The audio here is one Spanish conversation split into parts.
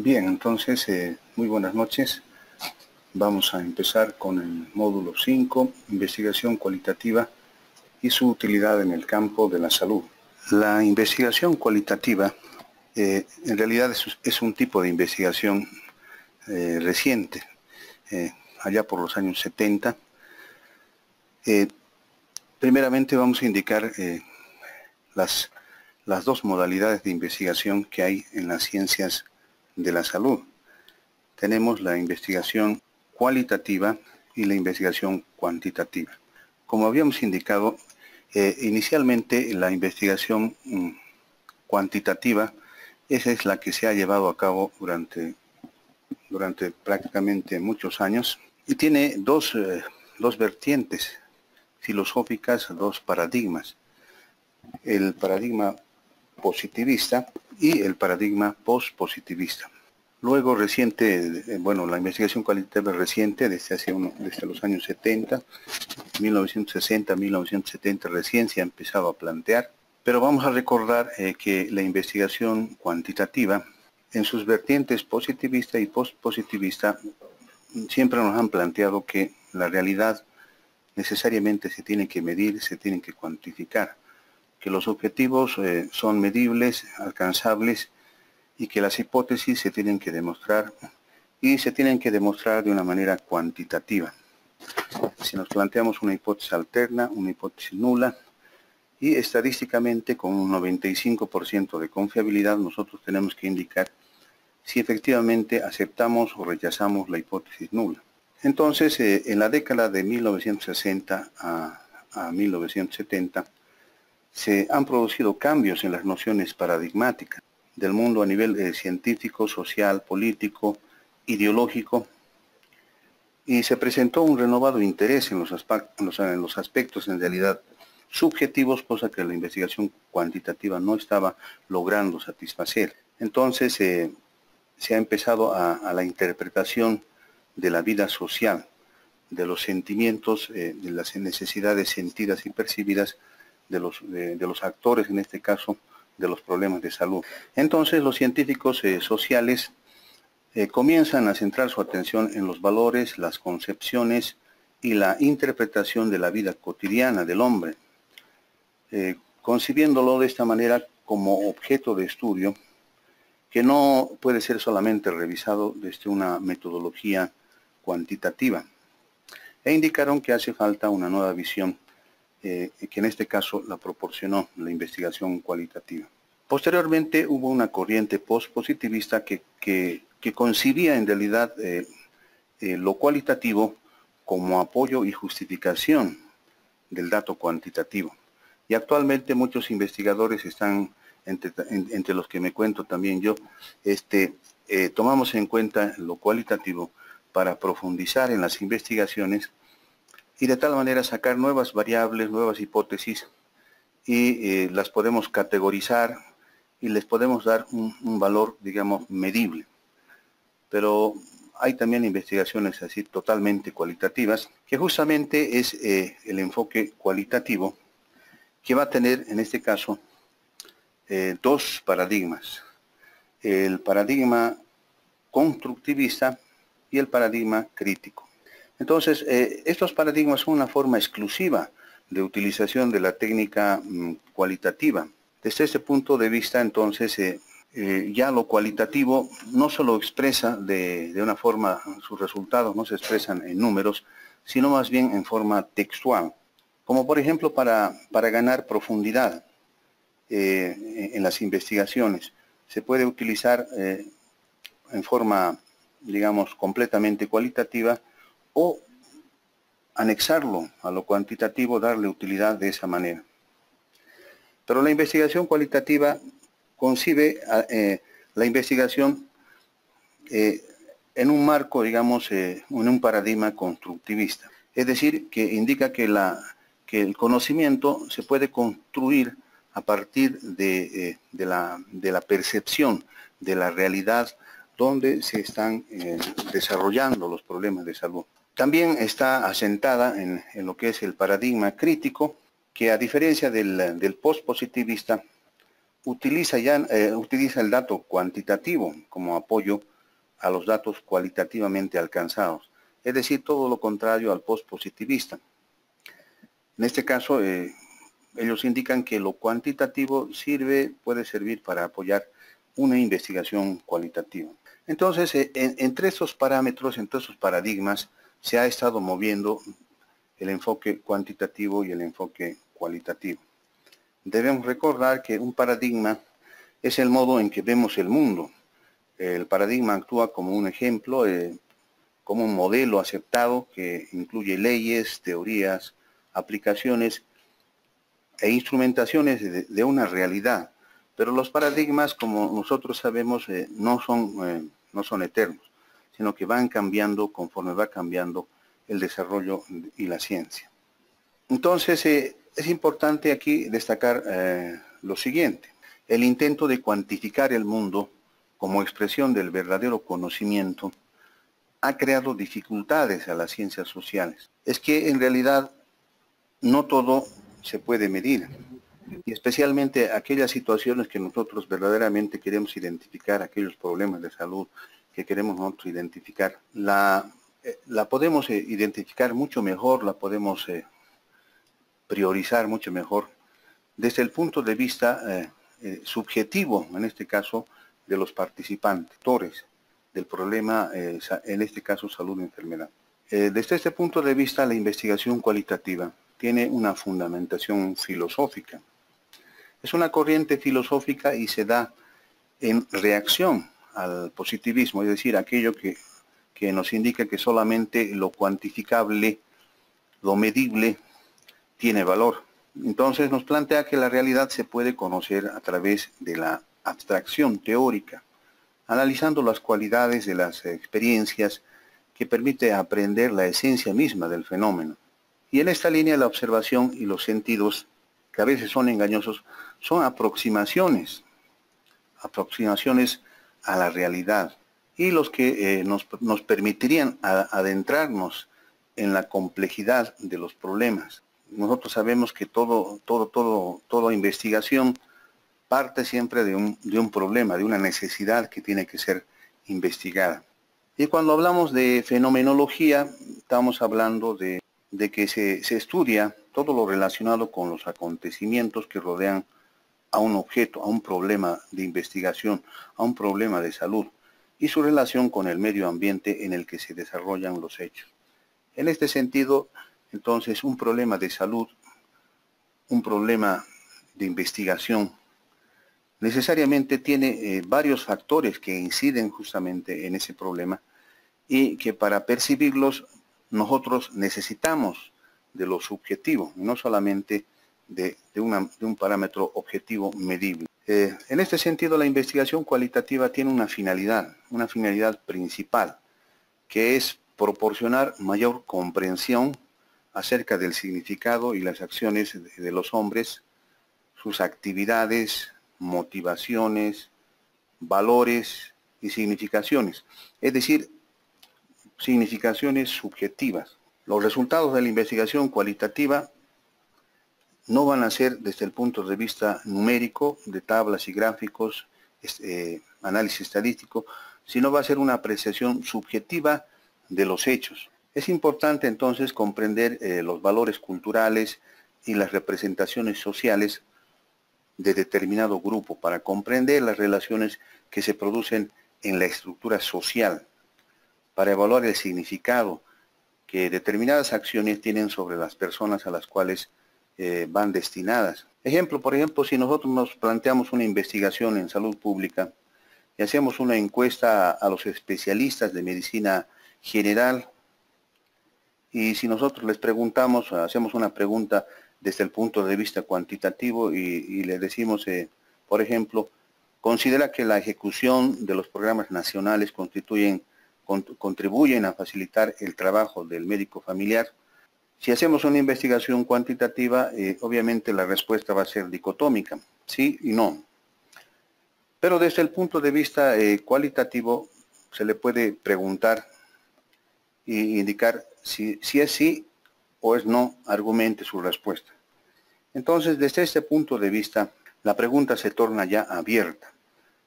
Bien, entonces, muy buenas noches. Vamos a empezar con el módulo 5, investigación cualitativa y su utilidad en el campo de la salud. La investigación cualitativa en realidad es un tipo de investigación reciente, allá por los años 70. Primeramente vamos a indicar las dos modalidades de investigación que hay en las ciencias de la salud. Tenemos la investigación cualitativa y la investigación cuantitativa. Como habíamos indicado, inicialmente la investigación cuantitativa, esa es la que se ha llevado a cabo durante prácticamente muchos años y tiene dos vertientes filosóficas, dos paradigmas: el paradigma positivista y el paradigma postpositivista. Luego la investigación cualitativa reciente, desde los años 70, 1960, 1970, recién se ha empezado a plantear. Pero vamos a recordar que la investigación cuantitativa, en sus vertientes positivista y postpositivista, siempre nos han planteado que la realidad necesariamente se tiene que medir, se tiene que cuantificar, que los objetivos son medibles, alcanzables, y que las hipótesis se tienen que demostrar, y se tienen que demostrar de una manera cuantitativa. Si nos planteamos una hipótesis alterna, una hipótesis nula, y estadísticamente con un 95% de confiabilidad, nosotros tenemos que indicar si efectivamente aceptamos o rechazamos la hipótesis nula. Entonces, en la década de 1960 a 1970, se han producido cambios en las nociones paradigmáticas del mundo a nivel científico, social, político, ideológico, y se presentó un renovado interés en los aspectos en realidad subjetivos, cosa que la investigación cuantitativa no estaba logrando satisfacer. Entonces se ha empezado a la interpretación de la vida social, de los sentimientos, de las necesidades sentidas y percibidas de los actores, en este caso, de los problemas de salud. Entonces los científicos sociales comienzan a centrar su atención en los valores, las concepciones y la interpretación de la vida cotidiana del hombre, concibiéndolo de esta manera como objeto de estudio que no puede ser solamente revisado desde una metodología cuantitativa, e indicaron que hace falta una nueva visión que en este caso la proporcionó la investigación cualitativa. Posteriormente hubo una corriente postpositivista que concibía en realidad lo cualitativo como apoyo y justificación del dato cuantitativo. Y actualmente muchos investigadores están, entre los que me cuento también yo, tomamos en cuenta lo cualitativo para profundizar en las investigaciones y de tal manera sacar nuevas variables, nuevas hipótesis, y las podemos categorizar y les podemos dar un valor, digamos, medible. Pero hay también investigaciones así totalmente cualitativas, que justamente es el enfoque cualitativo, que va a tener en este caso dos paradigmas: el paradigma constructivista y el paradigma crítico. Entonces, estos paradigmas son una forma exclusiva de utilización de la técnica cualitativa. Desde este punto de vista, entonces, ya lo cualitativo no solo expresa de una forma, sus resultados no se expresan en números, sino más bien en forma textual. Como por ejemplo para ganar profundidad en las investigaciones, se puede utilizar en forma, digamos, completamente cualitativa, o anexarlo a lo cuantitativo, darle utilidad de esa manera. Pero la investigación cualitativa concibe la investigación en un marco, digamos, en un paradigma constructivista. Es decir, que indica que el conocimiento se puede construir a partir de la percepción de la realidad donde se están desarrollando los problemas de salud. También está asentada en lo que es el paradigma crítico, que a diferencia del postpositivista, utiliza el dato cuantitativo como apoyo a los datos cualitativamente alcanzados, es decir, todo lo contrario al postpositivista. En este caso, ellos indican que lo cuantitativo puede servir para apoyar una investigación cualitativa. Entonces, entre estos parámetros, entre estos paradigmas, se ha estado moviendo el enfoque cuantitativo y el enfoque cualitativo. Debemos recordar que un paradigma es el modo en que vemos el mundo. El paradigma actúa como un ejemplo, como un modelo aceptado que incluye leyes, teorías, aplicaciones e instrumentaciones de una realidad. Pero los paradigmas, como nosotros sabemos, no son eternos, sino que van cambiando conforme va cambiando el desarrollo y la ciencia. Entonces, es importante aquí destacar lo siguiente. El intento de cuantificar el mundo como expresión del verdadero conocimiento ha creado dificultades a las ciencias sociales. Es que en realidad no todo se puede medir, y especialmente aquellas situaciones que nosotros verdaderamente queremos identificar, aquellos problemas de salud que queremos nosotros identificar, la podemos identificar mucho mejor, la podemos priorizar mucho mejor desde el punto de vista subjetivo, en este caso, de los participantes, actores del problema, en este caso salud y enfermedad. Desde este punto de vista, la investigación cualitativa tiene una fundamentación filosófica. Es una corriente filosófica y se da en reacción al positivismo, es decir, aquello que nos indica que solamente lo cuantificable, lo medible, tiene valor. Entonces nos plantea que la realidad se puede conocer a través de la abstracción teórica, analizando las cualidades de las experiencias que permite aprender la esencia misma del fenómeno. Y en esta línea la observación y los sentidos, que a veces son engañosos, son aproximaciones a la realidad, y los que nos permitirían adentrarnos en la complejidad de los problemas. Nosotros sabemos que toda investigación parte siempre de un problema, de una necesidad que tiene que ser investigada. Y cuando hablamos de fenomenología, estamos hablando de que se estudia todo lo relacionado con los acontecimientos que rodean a un objeto, a un problema de investigación, a un problema de salud, y su relación con el medio ambiente en el que se desarrollan los hechos. En este sentido, entonces, un problema de salud, un problema de investigación, necesariamente tiene varios factores que inciden justamente en ese problema, y que para percibirlos nosotros necesitamos de lo subjetivo, no solamente de un parámetro objetivo medible. En este sentido, la investigación cualitativa tiene una finalidad principal, que es proporcionar mayor comprensión acerca del significado y las acciones de los hombres, sus actividades, motivaciones, valores y significaciones, es decir, significaciones subjetivas. Los resultados de la investigación cualitativa no van a ser desde el punto de vista numérico, de tablas y gráficos, análisis estadístico, sino va a ser una apreciación subjetiva de los hechos. Es importante entonces comprender los valores culturales y las representaciones sociales de determinado grupo para comprender las relaciones que se producen en la estructura social, para evaluar el significado que determinadas acciones tienen sobre las personas a las cuales van destinadas. Por ejemplo, si nosotros nos planteamos una investigación en salud pública y hacemos una encuesta a los especialistas de medicina general, y si nosotros les preguntamos, hacemos una pregunta desde el punto de vista cuantitativo y le decimos, por ejemplo, considera que la ejecución de los programas nacionales contribuyen a facilitar el trabajo del médico familiar. Si hacemos una investigación cuantitativa, obviamente la respuesta va a ser dicotómica, sí y no. Pero desde el punto de vista cualitativo, se le puede preguntar e indicar si es sí o es no, argumente su respuesta. Entonces, desde este punto de vista, la pregunta se torna ya abierta.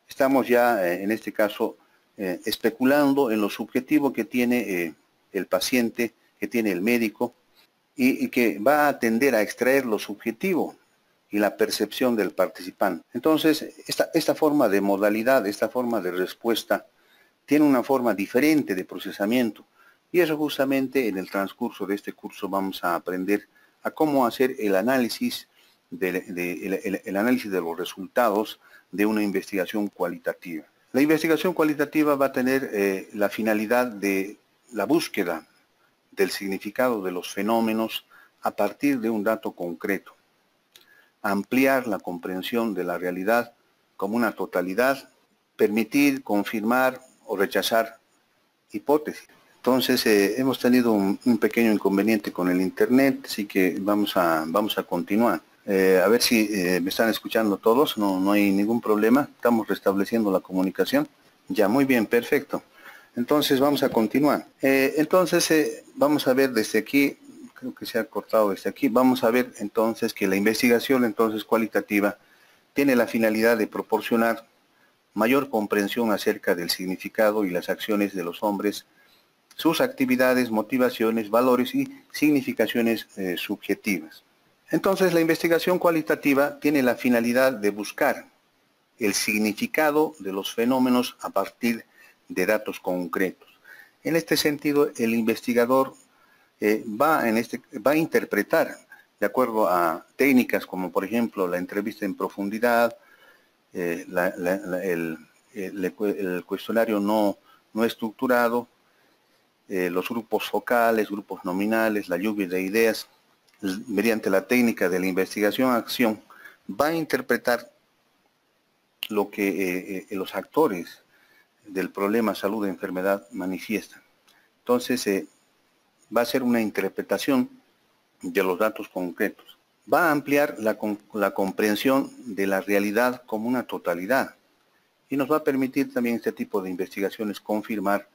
Estamos ya, en este caso, especulando en lo subjetivo que tiene el paciente, que tiene el médico, y que va a tender a extraer lo subjetivo y la percepción del participante. Entonces, esta forma de modalidad, esta forma de respuesta, tiene una forma diferente de procesamiento. Y eso justamente en el transcurso de este curso vamos a aprender a cómo hacer el análisis el análisis de los resultados de una investigación cualitativa. La investigación cualitativa va a tener la finalidad de la búsqueda del significado de los fenómenos a partir de un dato concreto, ampliar la comprensión de la realidad como una totalidad, permitir, confirmar o rechazar hipótesis. Entonces hemos tenido un pequeño inconveniente con el internet, así que vamos a continuar. A ver si me están escuchando todos, no hay ningún problema, estamos restableciendo la comunicación. Ya, muy bien, perfecto. Entonces vamos a continuar. Vamos a ver desde aquí, creo que se ha cortado desde aquí, vamos a ver entonces que la investigación cualitativa tiene la finalidad de proporcionar mayor comprensión acerca del significado y las acciones de los hombres, sus actividades, motivaciones, valores y significaciones subjetivas. Entonces, la investigación cualitativa tiene la finalidad de buscar el significado de los fenómenos a partir de datos concretos. En este sentido, el investigador va a interpretar, de acuerdo a técnicas como por ejemplo la entrevista en profundidad, el cuestionario no estructurado, los grupos focales, grupos nominales, la lluvia de ideas, mediante la técnica de la investigación-acción, va a interpretar lo que los actores del problema salud-enfermedad manifiestan. Entonces, va a ser una interpretación de los datos concretos. Va a ampliar la comprensión de la realidad como una totalidad y nos va a permitir también este tipo de investigaciones confirmar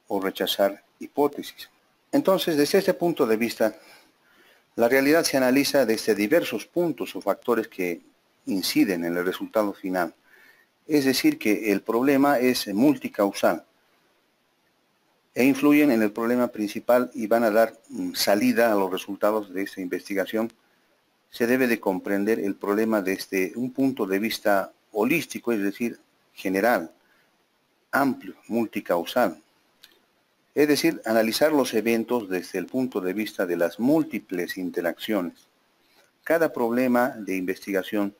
o rechazar hipótesis. Entonces, desde este punto de vista, la realidad se analiza desde diversos puntos o factores que inciden en el resultado final. Es decir, que el problema es multicausal e influyen en el problema principal y van a dar salida a los resultados de esta investigación. Se debe de comprender el problema desde un punto de vista holístico, es decir, general, amplio, multicausal. Es decir, analizar los eventos desde el punto de vista de las múltiples interacciones. Cada problema de investigación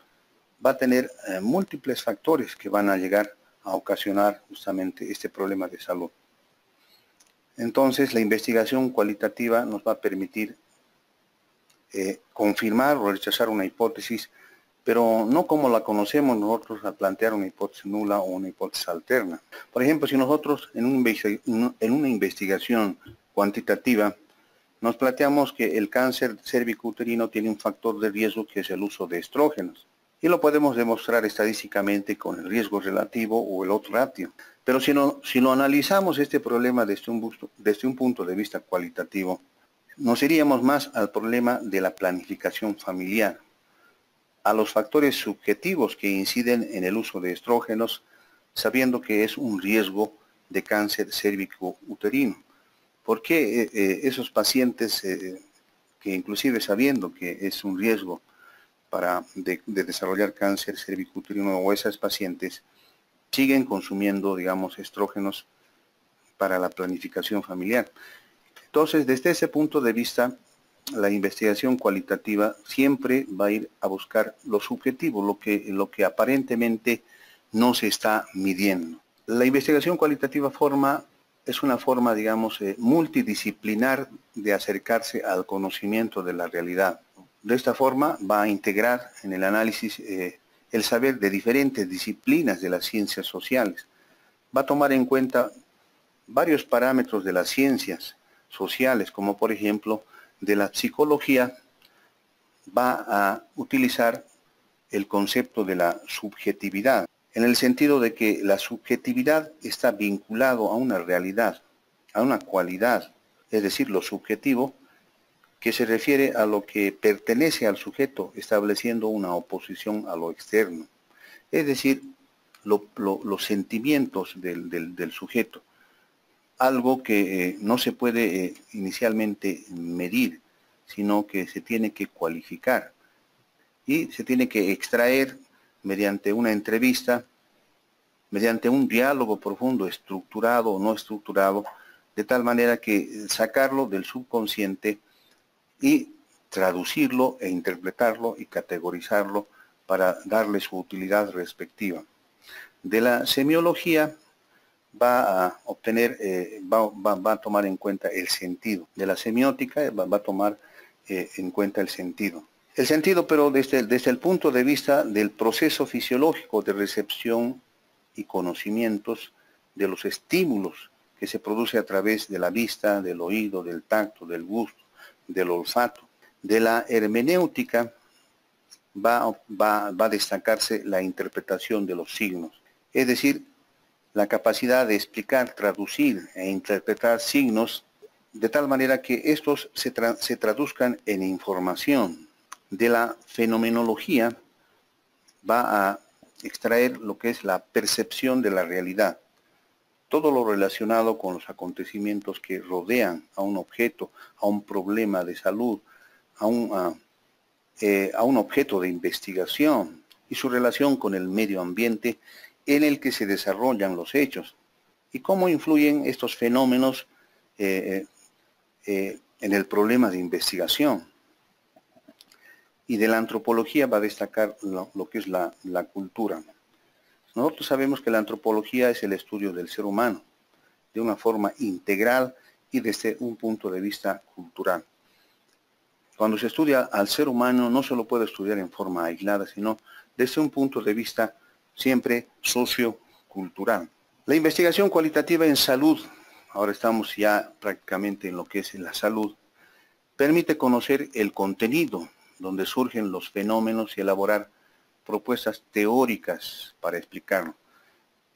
va a tener múltiples factores que van a llegar a ocasionar justamente este problema de salud. Entonces, la investigación cualitativa nos va a permitir confirmar o rechazar una hipótesis, pero no como la conocemos nosotros al plantear una hipótesis nula o una hipótesis alterna. Por ejemplo, si nosotros en una investigación cuantitativa nos planteamos que el cáncer cérvico-uterino tiene un factor de riesgo que es el uso de estrógenos, y lo podemos demostrar estadísticamente con el riesgo relativo o el odds ratio. Pero si lo analizamos este problema desde un punto de vista cualitativo, nos iríamos más al problema de la planificación familiar, a los factores subjetivos que inciden en el uso de estrógenos, sabiendo que es un riesgo de cáncer cérvico-uterino. ¿Por qué esos pacientes que inclusive sabiendo que es un riesgo de desarrollar cáncer cérvico-uterino o esas pacientes siguen consumiendo, digamos, estrógenos para la planificación familiar? Entonces, desde ese punto de vista, la investigación cualitativa siempre va a ir a buscar lo subjetivo, lo que aparentemente no se está midiendo. La investigación cualitativa es una forma, digamos, multidisciplinar de acercarse al conocimiento de la realidad. De esta forma va a integrar en el análisis el saber de diferentes disciplinas de las ciencias sociales. Va a tomar en cuenta varios parámetros de las ciencias sociales, como por ejemplo de la psicología. Va a utilizar el concepto de la subjetividad, en el sentido de que la subjetividad está vinculado a una realidad, a una cualidad, es decir, lo subjetivo, que se refiere a lo que pertenece al sujeto, estableciendo una oposición a lo externo. Es decir, los sentimientos del sujeto, algo que no se puede inicialmente medir, sino que se tiene que cualificar y se tiene que extraer mediante una entrevista, mediante un diálogo profundo, estructurado o no estructurado, de tal manera que sacarlo del subconsciente y traducirlo e interpretarlo y categorizarlo para darle su utilidad respectiva. De la semiología va a obtener, va a tomar en cuenta el sentido. De la semiótica va a tomar en cuenta el sentido. El sentido, pero desde el punto de vista del proceso fisiológico de recepción y conocimientos de los estímulos que se produce a través de la vista, del oído, del tacto, del gusto, del olfato. De la hermenéutica va a destacarse la interpretación de los signos, es decir, la capacidad de explicar, traducir e interpretar signos de tal manera que estos se traduzcan en información. De la fenomenología va a extraer lo que es la percepción de la realidad. Todo lo relacionado con los acontecimientos que rodean a un objeto, a un problema de salud, a un objeto de investigación y su relación con el medio ambiente en el que se desarrollan los hechos y cómo influyen estos fenómenos en el problema de investigación. Y de la antropología va a destacar lo que es la cultura. Nosotros sabemos que la antropología es el estudio del ser humano de una forma integral y desde un punto de vista cultural. Cuando se estudia al ser humano no se lo puede estudiar en forma aislada, sino desde un punto de vista siempre sociocultural. La investigación cualitativa en salud, ahora estamos ya prácticamente en lo que es la salud, permite conocer el contenido donde surgen los fenómenos y elaborar propuestas teóricas para explicarlo.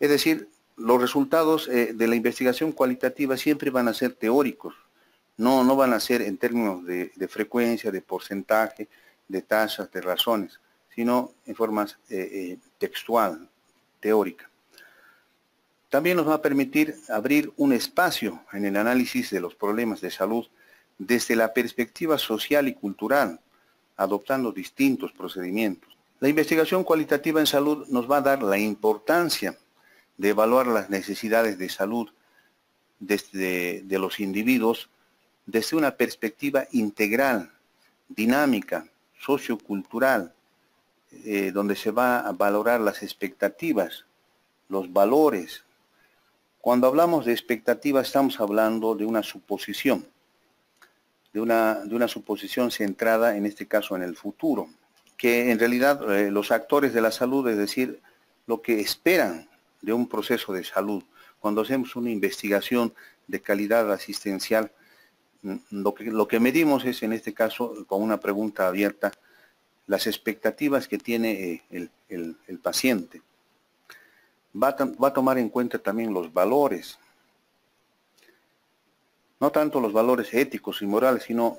Es decir, los resultados de la investigación cualitativa siempre van a ser teóricos, no van a ser en términos de frecuencia, de porcentaje, de tasas, de razones, sino en forma textual, teórica. También nos va a permitir abrir un espacio en el análisis de los problemas de salud desde la perspectiva social y cultural, adoptando distintos procedimientos. La investigación cualitativa en salud nos va a dar la importancia de evaluar las necesidades de salud de los individuos desde una perspectiva integral, dinámica, sociocultural, donde se va a valorar las expectativas, los valores. Cuando hablamos de expectativa estamos hablando de una suposición, de una suposición centrada en este caso en el futuro, que en realidad los actores de la salud, es decir, lo que esperan de un proceso de salud. Cuando hacemos una investigación de calidad asistencial, lo que medimos es en este caso, con una pregunta abierta, las expectativas que tiene el paciente. Va a tomar en cuenta también los valores, no tanto los valores éticos y morales, sino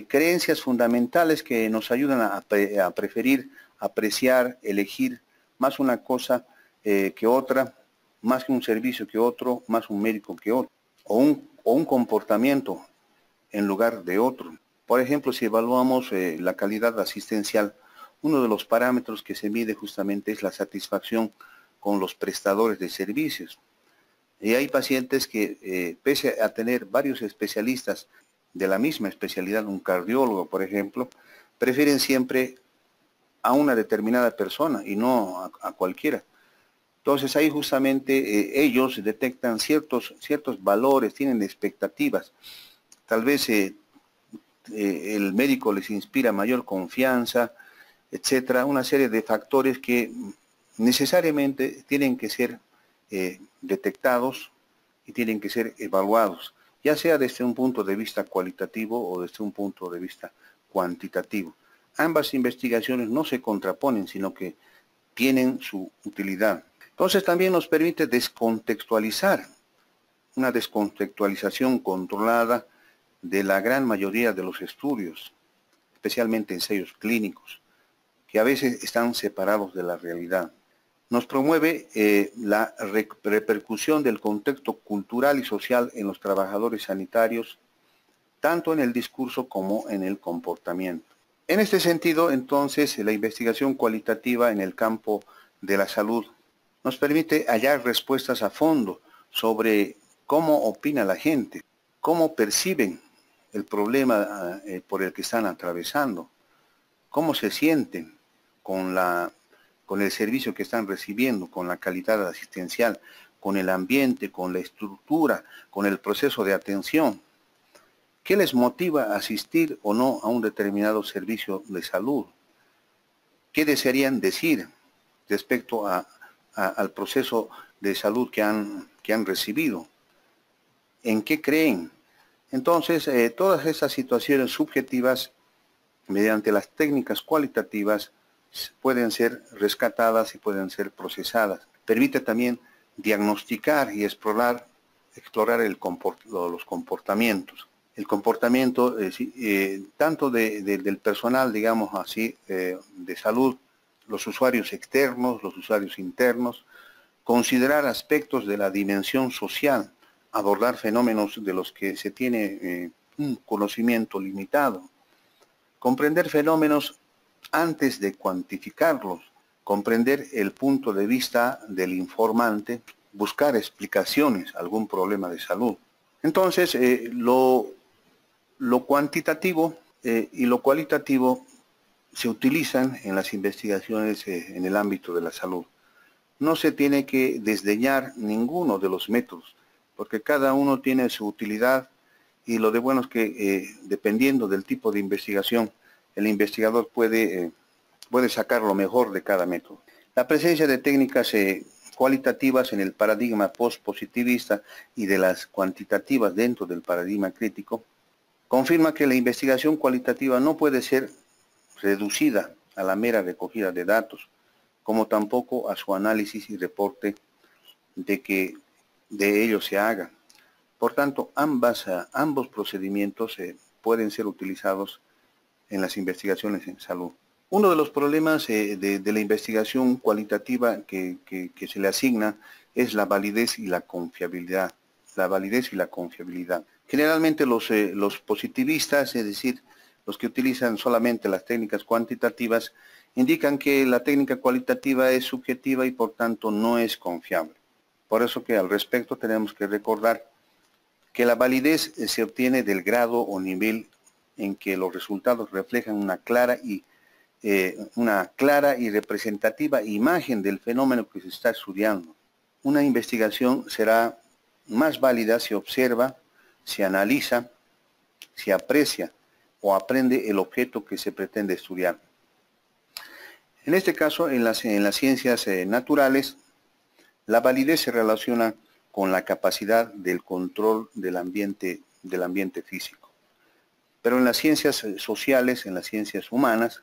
creencias fundamentales que nos ayudan a preferir, apreciar, elegir más una cosa que otra, más que un servicio que otro, más un médico que otro, o un comportamiento en lugar de otro. Por ejemplo, si evaluamos la calidad asistencial, uno de los parámetros que se mide justamente es la satisfacción con los prestadores de servicios. Y hay pacientes que, pese a tener varios especialistas de la misma especialidad, un cardiólogo, por ejemplo, prefieren siempre a una determinada persona y no a cualquiera. Entonces ahí justamente ellos detectan ciertos valores, tienen expectativas. Tal vez el médico les inspira mayor confianza, etcétera, una serie de factores que necesariamente tienen que ser detectados y tienen que ser evaluados, ya sea desde un punto de vista cualitativo o desde un punto de vista cuantitativo. Ambas investigaciones no se contraponen, sino que tienen su utilidad. Entonces también nos permite descontextualizar, una descontextualización controlada de la gran mayoría de los estudios, especialmente ensayos clínicos, que a veces están separados de la realidad. Nos promueve la repercusión del contexto cultural y social en los trabajadores sanitarios, tanto en el discurso como en el comportamiento. En este sentido, entonces, la investigación cualitativa en el campo de la salud nos permite hallar respuestas a fondo sobre cómo opina la gente, cómo perciben el problema por el que están atravesando, cómo se sienten con el servicio que están recibiendo, con la calidad asistencial, con el ambiente, con la estructura, con el proceso de atención. ¿Qué les motiva a asistir o no a un determinado servicio de salud? ¿Qué desearían decir respecto al proceso de salud que han recibido? ¿En qué creen? Entonces, todas estas situaciones subjetivas, mediante las técnicas cualitativas, pueden ser rescatadas y pueden ser procesadas. Permite también diagnosticar y explorar los comportamientos. El comportamiento tanto del personal, digamos así, de salud, los usuarios externos, los usuarios internos, considerar aspectos de la dimensión social, abordar fenómenos de los que se tiene un conocimiento limitado, comprender fenómenos antes de cuantificarlos, comprender el punto de vista del informante, buscar explicaciones a algún problema de salud. Entonces, lo cuantitativo y lo cualitativo se utilizan en las investigaciones en el ámbito de la salud. No se tiene que desdeñar ninguno de los métodos, porque cada uno tiene su utilidad y lo de bueno es que dependiendo del tipo de investigación, el investigador puede sacar lo mejor de cada método. La presencia de técnicas cualitativas en el paradigma post-positivista y de las cuantitativas dentro del paradigma crítico confirma que la investigación cualitativa no puede ser reducida a la mera recogida de datos, como tampoco a su análisis y reporte de que de ello se haga. Por tanto, ambos procedimientos pueden ser utilizados en las investigaciones en salud. Uno de los problemas de la investigación cualitativa que se le asigna es la validez y la confiabilidad. La validez y la confiabilidad. Generalmente los positivistas, es decir, los que utilizan solamente las técnicas cuantitativas, indican que la técnica cualitativa es subjetiva y por tanto no es confiable. Por eso que al respecto tenemos que recordar que la validez se obtiene del grado o nivel en que los resultados reflejan una clara y representativa imagen del fenómeno que se está estudiando. Una investigación será más válida si observa, si analiza, si aprecia o aprende el objeto que se pretende estudiar. En este caso, en las ciencias naturales, la validez se relaciona con la capacidad del control del ambiente físico. Pero en las ciencias sociales, en las ciencias humanas,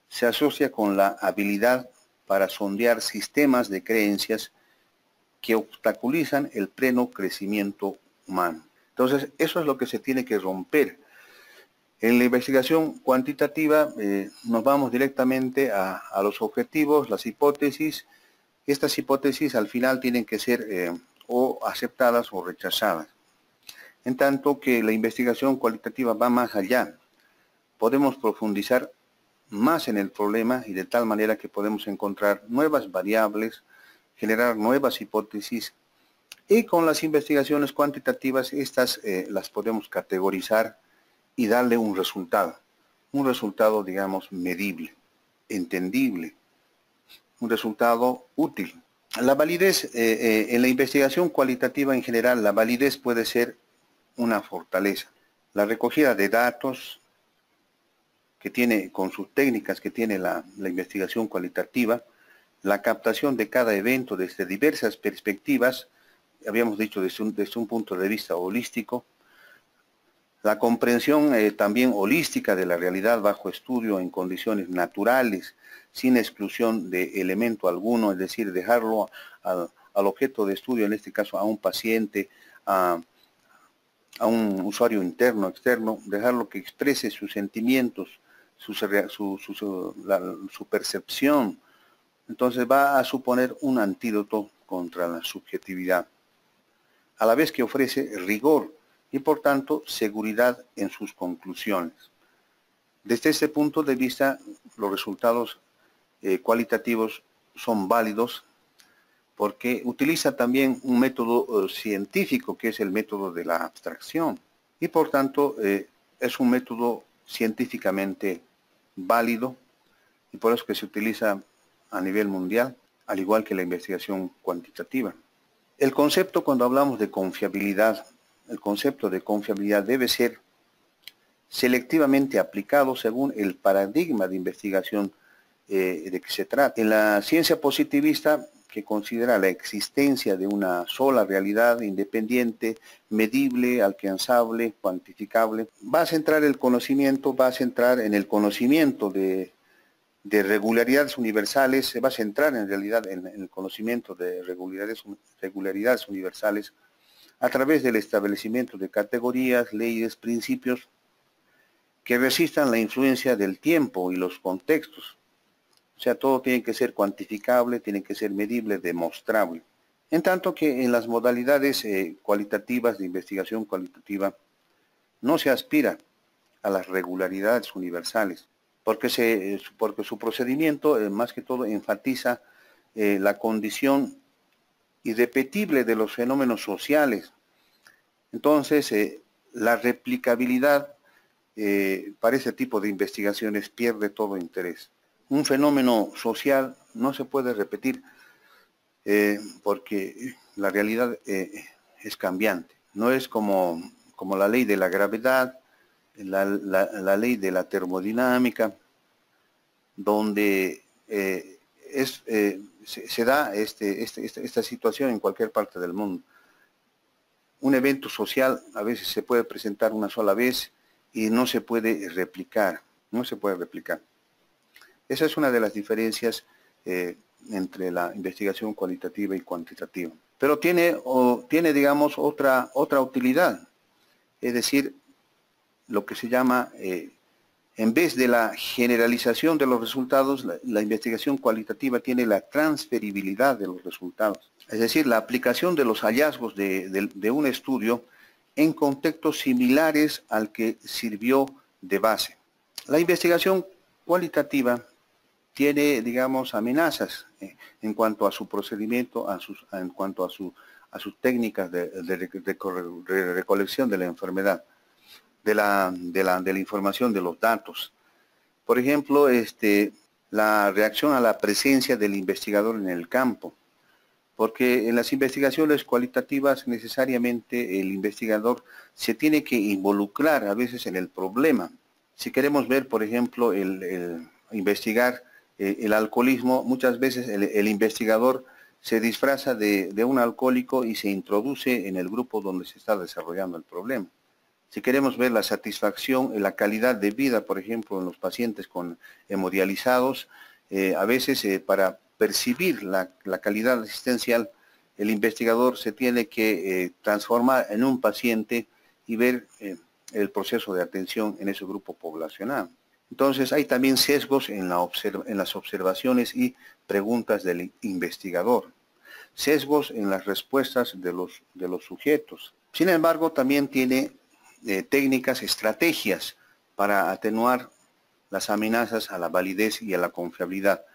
se asocia con la habilidad para sondear sistemas de creencias que obstaculizan el pleno crecimiento humano. Entonces, eso es lo que se tiene que romper. En la investigación cuantitativa nos vamos directamente a los objetivos, las hipótesis. Estas hipótesis al final tienen que ser o aceptadas o rechazadas. En tanto que la investigación cualitativa va más allá. Podemos profundizar más en el problema y de tal manera que podemos encontrar nuevas variables, generar nuevas hipótesis y con las investigaciones cuantitativas estas las podemos categorizar y darle un resultado digamos medible, entendible, un resultado útil. La validez, en la investigación cualitativa en general, la validez puede ser una fortaleza. La recogida de datos que tiene, con sus técnicas que tiene la investigación cualitativa, la captación de cada evento desde diversas perspectivas, habíamos dicho desde un punto de vista holístico, la comprensión también holística de la realidad bajo estudio en condiciones naturales, sin exclusión de elemento alguno, es decir, dejarlo al objeto de estudio, en este caso a un paciente, a un usuario interno, externo, dejarlo que exprese sus sentimientos, su percepción, Entonces va a suponer un antídoto contra la subjetividad, a la vez que ofrece rigor y por tanto seguridad en sus conclusiones. Desde este punto de vista, los resultados cualitativos son válidos porque utiliza también un método científico que es el método de la abstracción y por tanto es un método científicamente válido y por eso que se utiliza a nivel mundial, al igual que la investigación cuantitativa. El concepto, cuando hablamos de confiabilidad, el concepto de confiabilidad debe ser selectivamente aplicado según el paradigma de investigación de que se trata. En la ciencia positivista, que considera la existencia de una sola realidad independiente, medible, alcanzable, cuantificable, va a centrar el conocimiento, va a centrar en el conocimiento de regularidades universales, se va a centrar en realidad en el conocimiento de regularidades universales a través del establecimiento de categorías, leyes, principios que resistan la influencia del tiempo y los contextos. O sea, todo tiene que ser cuantificable, tiene que ser medible, demostrable. En tanto que en las modalidades cualitativas de investigación cualitativa no se aspira a las regularidades universales, porque su procedimiento más que todo enfatiza la condición irrepetible de los fenómenos sociales. Entonces, la replicabilidad para ese tipo de investigaciones pierde todo interés. Un fenómeno social no se puede repetir porque la realidad es cambiante. No es como la ley de la gravedad, la ley de la termodinámica, donde se da esta situación en cualquier parte del mundo. Un evento social a veces se puede presentar una sola vez y no se puede replicar, no se puede replicar. Esa es una de las diferencias entre la investigación cualitativa y cuantitativa. Pero tiene digamos, otra utilidad, es decir, lo que se llama, en vez de la generalización de los resultados, la investigación cualitativa tiene la transferibilidad de los resultados. Es decir, la aplicación de los hallazgos de un estudio en contextos similares al que sirvió de base. La investigación cualitativa tiene, digamos, amenazas en cuanto a su procedimiento, en cuanto a sus técnicas de recolección de la enfermedad, de la información, de los datos. Por ejemplo, la reacción a la presencia del investigador en el campo, porque en las investigaciones cualitativas necesariamente el investigador se tiene que involucrar a veces en el problema. Si queremos ver, por ejemplo, investigar el alcoholismo, muchas veces el investigador se disfraza de un alcohólico y se introduce en el grupo donde se está desarrollando el problema. Si queremos ver la satisfacción, la calidad de vida, por ejemplo, en los pacientes con hemodializados, a veces para percibir la calidad asistencial, el investigador se tiene que transformar en un paciente y ver el proceso de atención en ese grupo poblacional. Entonces hay también sesgos en las observaciones y preguntas del investigador, sesgos en las respuestas de los sujetos. Sin embargo, también tiene técnicas, estrategias para atenuar las amenazas a la validez y a la confiabilidad.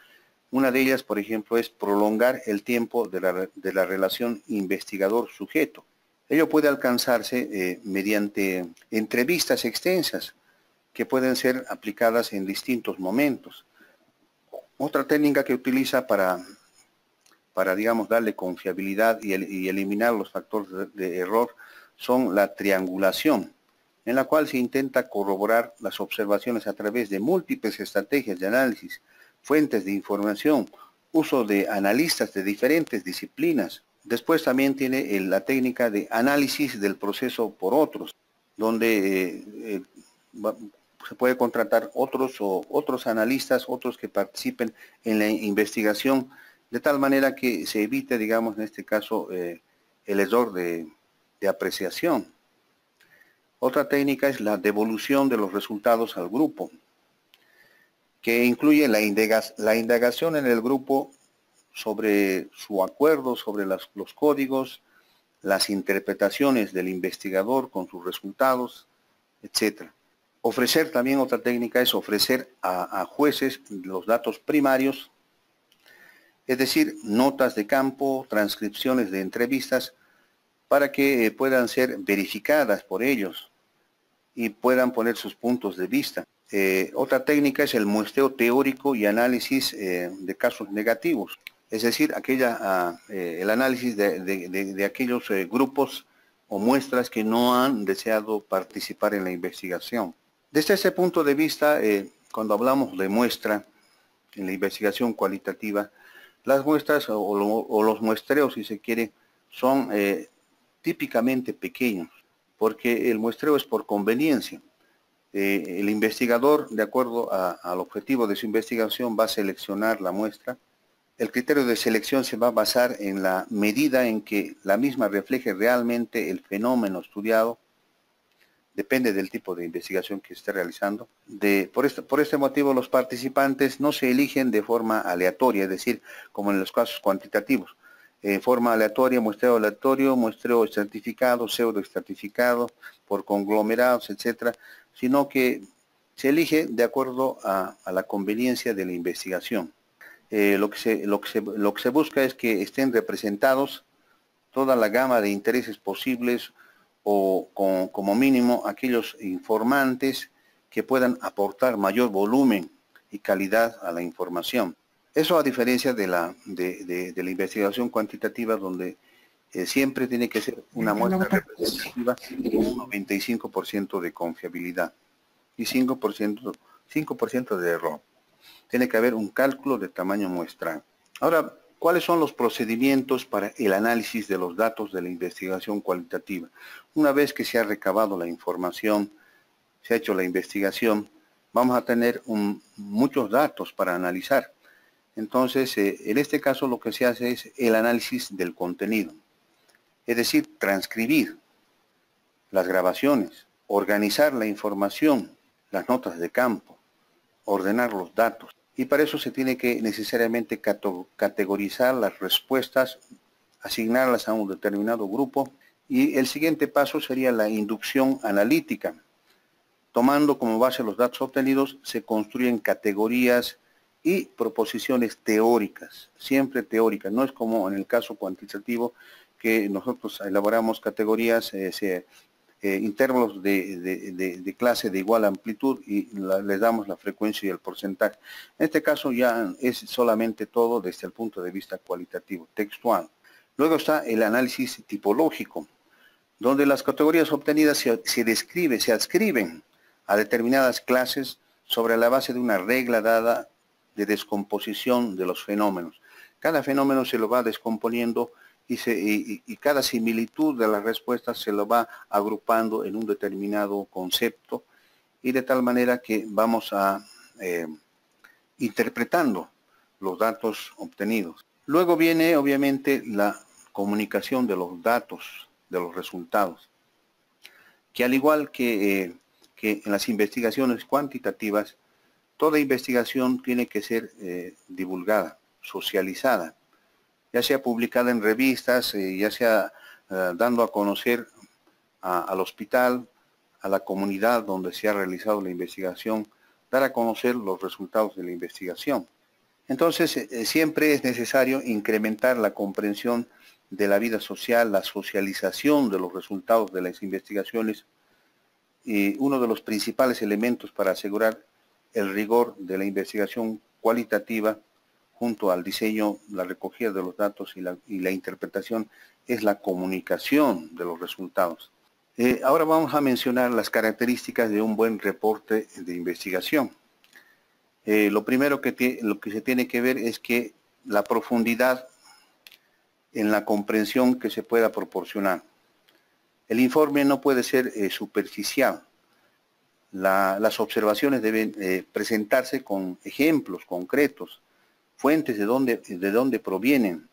Una de ellas, por ejemplo, es prolongar el tiempo de la relación investigador-sujeto. Ello puede alcanzarse mediante entrevistas extensas que pueden ser aplicadas en distintos momentos. Otra técnica que utiliza para digamos, darle confiabilidad y eliminar los factores de error son la triangulación, en la cual se intenta corroborar las observaciones a través de múltiples estrategias de análisis, fuentes de información, uso de analistas de diferentes disciplinas. Después también tiene la técnica de análisis del proceso por otros, donde se puede contratar otros analistas, otros que participen en la investigación, de tal manera que se evite, digamos, en este caso, el error de apreciación. Otra técnica es la devolución de los resultados al grupo, que incluye la indagación en el grupo sobre su acuerdo, sobre los códigos, las interpretaciones del investigador con sus resultados, etc. Ofrecer también otra técnica es ofrecer a jueces los datos primarios, es decir, notas de campo, transcripciones de entrevistas, para que puedan ser verificadas por ellos y puedan poner sus puntos de vista. Otra técnica es el muestreo teórico y análisis de casos negativos, es decir, el análisis de aquellos grupos o muestras que no han deseado participar en la investigación. Desde ese punto de vista, cuando hablamos de muestra en la investigación cualitativa, las muestras o los muestreos, si se quiere, son típicamente pequeños, porque el muestreo es por conveniencia. El investigador, de acuerdo al objetivo de su investigación, va a seleccionar la muestra. El criterio de selección se va a basar en la medida en que la misma refleje realmente el fenómeno estudiado. Depende del tipo de investigación que esté realizando. Por este motivo, los participantes no se eligen de forma aleatoria, es decir, como en los casos cuantitativos. Forma aleatoria, muestreo estratificado, pseudo estratificado, por conglomerados, etcétera, sino que se elige de acuerdo a la conveniencia de la investigación. Lo que se busca es que estén representados toda la gama de intereses posibles o como mínimo aquellos informantes que puedan aportar mayor volumen y calidad a la información. Eso a diferencia de la investigación cuantitativa, donde siempre tiene que ser una muestra representativa con un 95% de confiabilidad y 5% de error. Tiene que haber un cálculo de tamaño muestral. Ahora, ¿cuáles son los procedimientos para el análisis de los datos de la investigación cualitativa? Una vez que se ha recabado la información, se ha hecho la investigación, vamos a tener muchos datos para analizar. Entonces, en este caso lo que se hace es el análisis del contenido, es decir, transcribir las grabaciones, organizar la información, las notas de campo, ordenar los datos. Y para eso se tiene que necesariamente categorizar las respuestas, asignarlas a un determinado grupo. Y el siguiente paso sería la inducción analítica. Tomando como base los datos obtenidos, se construyen categorías y proposiciones teóricas, siempre teóricas. No es como en el caso cuantitativo, que nosotros elaboramos categorías, intervalos de clase de igual amplitud y les damos la frecuencia y el porcentaje. En este caso ya es solamente todo desde el punto de vista cualitativo, textual. Luego está el análisis tipológico, donde las categorías obtenidas se adscriben a determinadas clases sobre la base de una regla dada de descomposición de los fenómenos. Cada fenómeno se lo va descomponiendo y cada similitud de las respuestas se lo va agrupando en un determinado concepto, y de tal manera que vamos interpretando los datos obtenidos. Luego viene obviamente la comunicación de los datos, de los resultados, que al igual que en las investigaciones cuantitativas, toda investigación tiene que ser divulgada, socializada, ya sea publicada en revistas, ya sea dando a conocer al hospital, a la comunidad donde se ha realizado la investigación, dar a conocer los resultados de la investigación. Entonces, siempre es necesario incrementar la comprensión de la vida social, la socialización de los resultados de las investigaciones, y uno de los principales elementos para asegurar el rigor de la investigación cualitativa, junto al diseño, la recogida de los datos y la interpretación, es la comunicación de los resultados. Ahora vamos a mencionar las características de un buen reporte de investigación. Lo primero lo que se tiene que ver es que la profundidad en la comprensión que se pueda proporcionar. El informe no puede ser superficial. Las observaciones deben presentarse con ejemplos concretos, fuentes de dónde provienen,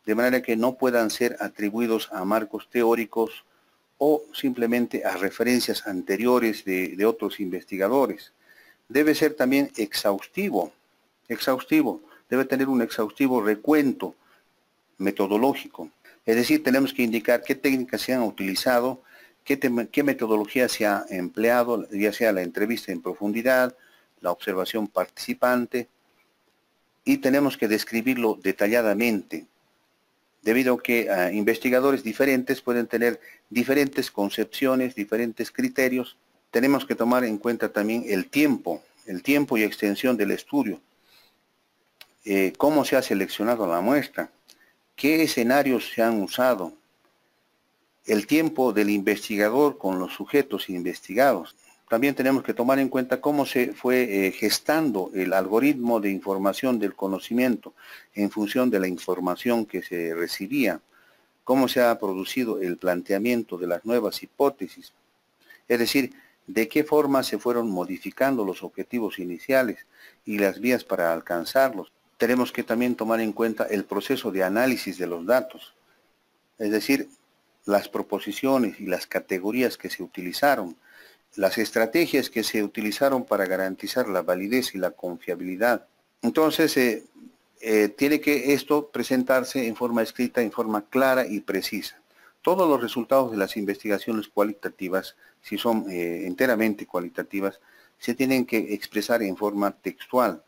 de manera que no puedan ser atribuidos a marcos teóricos o simplemente a referencias anteriores de otros investigadores. Debe ser también exhaustivo, debe tener un exhaustivo recuento metodológico. Es decir, tenemos que indicar qué técnicas se han utilizado, qué metodología se ha empleado, ya sea la entrevista en profundidad, la observación participante, y tenemos que describirlo detalladamente, debido a que investigadores diferentes pueden tener diferentes concepciones, diferentes criterios. Tenemos que tomar en cuenta también el tiempo y extensión del estudio, cómo se ha seleccionado la muestra, qué escenarios se han usado, el tiempo del investigador con los sujetos investigados. También tenemos que tomar en cuenta cómo se fue gestando el algoritmo de información del conocimiento en función de la información que se recibía, cómo se ha producido el planteamiento de las nuevas hipótesis, es decir, de qué forma se fueron modificando los objetivos iniciales y las vías para alcanzarlos. Tenemos que también tomar en cuenta el proceso de análisis de los datos, es decir, las proposiciones y las categorías que se utilizaron, las estrategias que se utilizaron para garantizar la validez y la confiabilidad. Entonces, tiene que esto presentarse en forma escrita, en forma clara y precisa. Todos los resultados de las investigaciones cualitativas, si son enteramente cualitativas, se tienen que expresar en forma textual.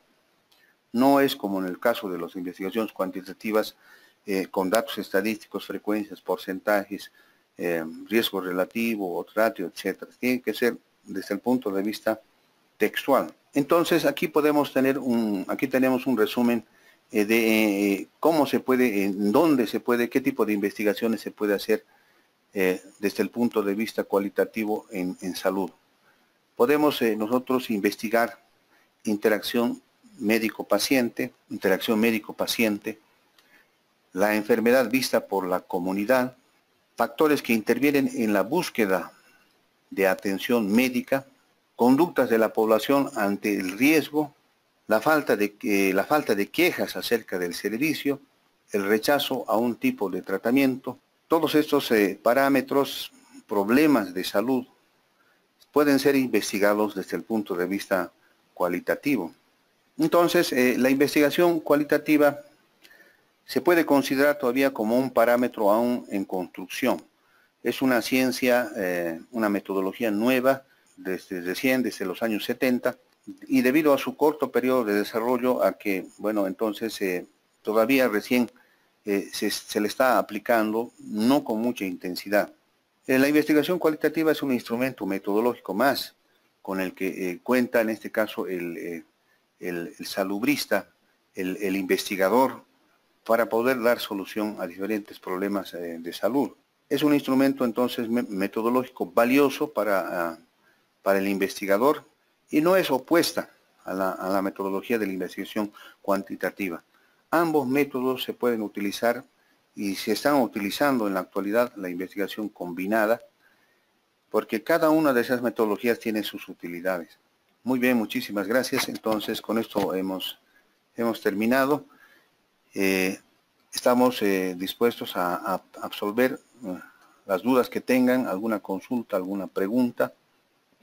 No es como en el caso de las investigaciones cuantitativas, con datos estadísticos, frecuencias, porcentajes, riesgo relativo, odds ratio, etc. Tiene que ser desde el punto de vista textual. Entonces aquí tenemos un resumen de cómo se puede, en dónde se puede, qué tipo de investigaciones se puede hacer desde el punto de vista cualitativo en salud. Podemos nosotros investigar interacción médico-paciente, la enfermedad vista por la comunidad, factores que intervienen en la búsqueda de atención médica, conductas de la población ante el riesgo, la falta de quejas acerca del servicio, el rechazo a un tipo de tratamiento. Todos estos parámetros, problemas de salud, pueden ser investigados desde el punto de vista cualitativo. Entonces, la investigación cualitativa se puede considerar todavía como un parámetro aún en construcción. Es una ciencia, una metodología nueva, desde los años 70, y debido a su corto periodo de desarrollo, a que, bueno, entonces todavía recién se le está aplicando, no con mucha intensidad. La investigación cualitativa es un instrumento metodológico más, con el que cuenta en este caso el salubrista, el investigador, para poder dar solución a diferentes problemas de salud. Es un instrumento entonces metodológico valioso para el investigador y no es opuesta a la metodología de la investigación cuantitativa. Ambos métodos se pueden utilizar y se están utilizando en la actualidad la investigación combinada, porque cada una de esas metodologías tiene sus utilidades. Muy bien, muchísimas gracias. Entonces, con esto hemos terminado. Estamos dispuestos a absolver las dudas que tengan, alguna consulta, alguna pregunta.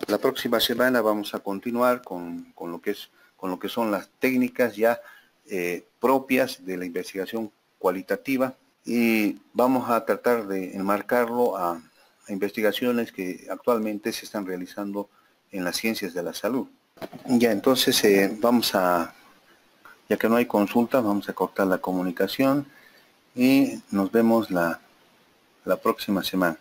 La próxima semana vamos a continuar con lo que son las técnicas ya propias de la investigación cualitativa, y vamos a tratar de enmarcarlo a investigaciones que actualmente se están realizando en las ciencias de la salud. Ya, entonces ya que no hay consulta, vamos a cortar la comunicación y nos vemos la próxima semana.